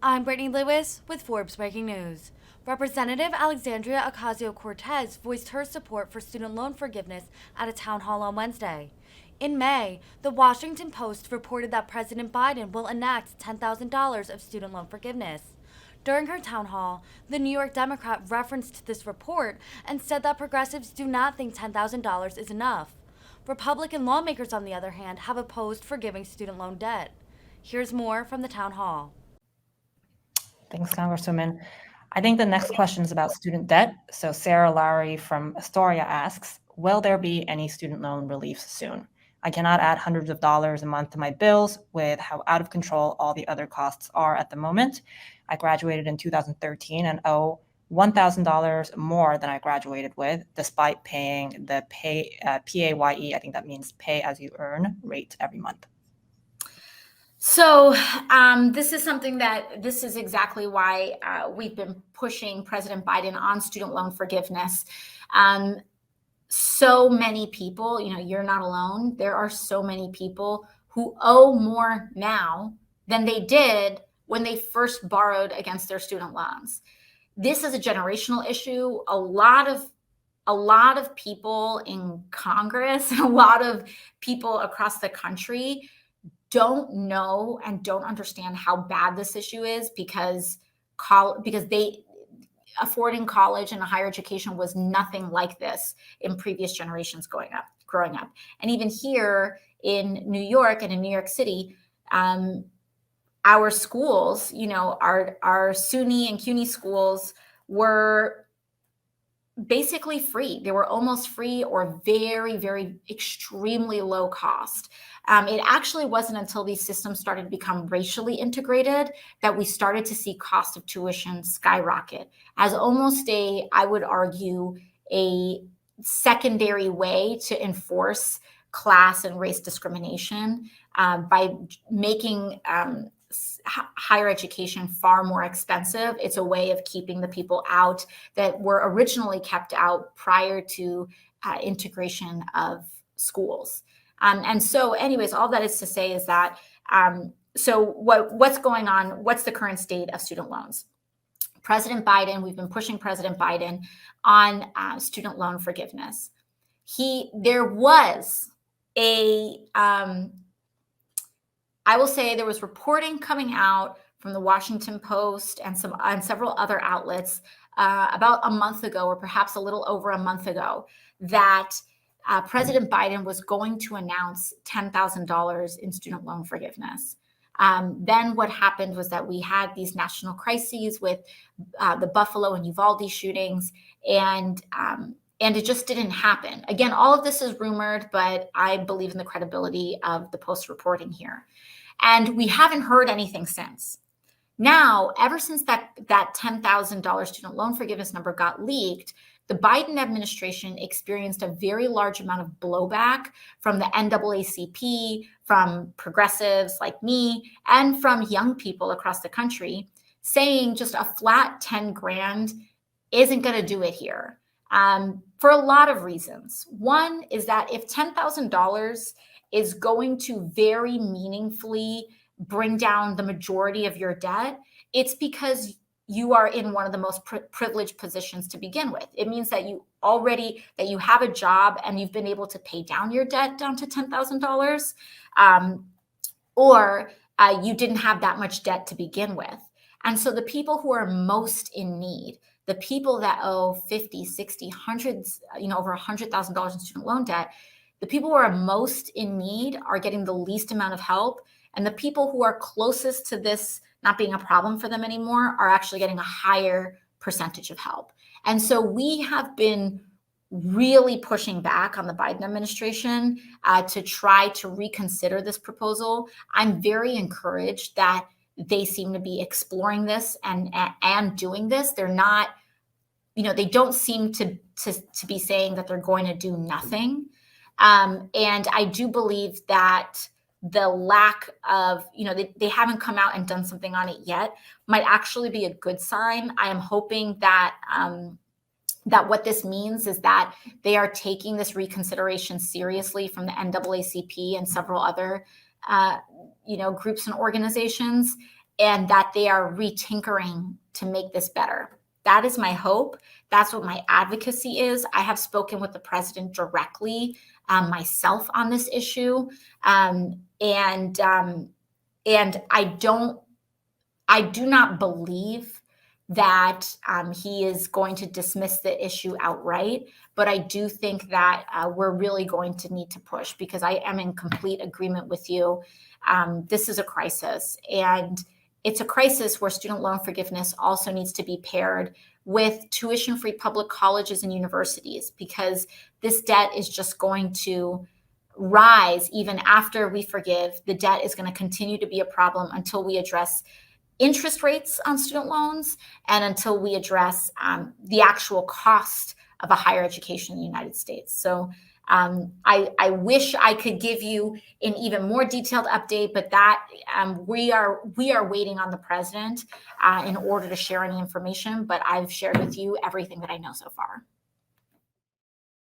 I'm Brittany Lewis with Forbes Breaking News. Representative Alexandria Ocasio Cortez voiced her support for student loan forgiveness at a town hall on Wednesday. In May, the Washington Post reported that President Biden will enact $10,000 of student loan forgiveness. During her town hall, the New York Democrat referenced this report and said that progressives do not think $10,000 is enough. Republican lawmakers, on the other hand, have opposed forgiving student loan debt. Here's more from the town hall. Thanks, Congresswoman. I think the next question is about student debt. So Sarah Lowry from Astoria asks, will there be any student loan relief soon? I cannot add hundreds of dollars a month to my bills with how out of control all the other costs are at the moment. I graduated in 2013 and owe $1,000 more than I graduated with, despite paying the PAYE, I think that means pay as you earn rate every month. So this is exactly why we've been pushing President Biden on student loan forgiveness. So many people, you're not alone. There are so many people who owe more now than they did when they first borrowed against their student loans. This is a generational issue. A lot of people in Congress and a lot of people across the country don't know and don't understand how bad this issue is because they affording college and a higher education was nothing like this in previous generations growing up. And even here in New York and in New York City, our schools, our SUNY and CUNY schools were basically free. They were almost free or very, very extremely low cost. It actually wasn't until these systems started to become racially integrated that we started to see cost of tuition skyrocket as almost I would argue, a secondary way to enforce class and race discrimination by making higher education far more expensive. It's a way of keeping the people out that were originally kept out prior to integration of schools. And so anyways, all that is to say is that, so what's going on? What's the current state of student loans? President Biden, we've been pushing President Biden on student loan forgiveness. There was I will say there was reporting coming out from the Washington Post and several other outlets about a month ago, or perhaps a little over a month ago, that President Biden was going to announce $10,000 in student loan forgiveness. Then what happened was that we had these national crises with the Buffalo and Uvalde shootings, and it just didn't happen. Again, all of this is rumored, but I believe in the credibility of the Post reporting here. And we haven't heard anything since. Now, ever since that $10,000 student loan forgiveness number got leaked, the Biden administration experienced a very large amount of blowback from the NAACP, from progressives like me, and from young people across the country, saying just a flat 10 grand isn't going to do it here. For a lot of reasons. One is that if $10,000 is going to very meaningfully bring down the majority of your debt, it's because you are in one of the most privileged positions to begin with. It means that you have a job and you've been able to pay down your debt down to $10,000, or you didn't have that much debt to begin with. And so the people who are most in need, the people that owe 50, 60, hundreds, over $100,000 in student loan debt, the people who are most in need are getting the least amount of help. And the people who are closest to this not being a problem for them anymore are actually getting a higher percentage of help. And so we have been really pushing back on the Biden administration to try to reconsider this proposal. I'm very encouraged that they seem to be exploring this and doing this. They're not, they don't seem to be saying that they're going to do nothing. And I do believe that the lack of, they haven't come out and done something on it yet, might actually be a good sign. I am hoping that that what this means is that they are taking this reconsideration seriously from the NAACP and several other, groups and organizations. and that they are retinkering to make this better. That is my hope. That's what my advocacy is. I have spoken with the president directly myself on this issue, and I do not believe that he is going to dismiss the issue outright, but I do think that we're really going to need to push, because I am in complete agreement with you. This is a crisis, and it's a crisis where student loan forgiveness also needs to be paired with tuition-free public colleges and universities, because this debt is just going to rise even after we forgive. The debt is going to continue to be a problem until we address interest rates on student loans and until we address the actual cost of a higher education in the United States. So I wish I could give you an even more detailed update, but that we are waiting on the president in order to share any information. But I've shared with you everything that I know so far.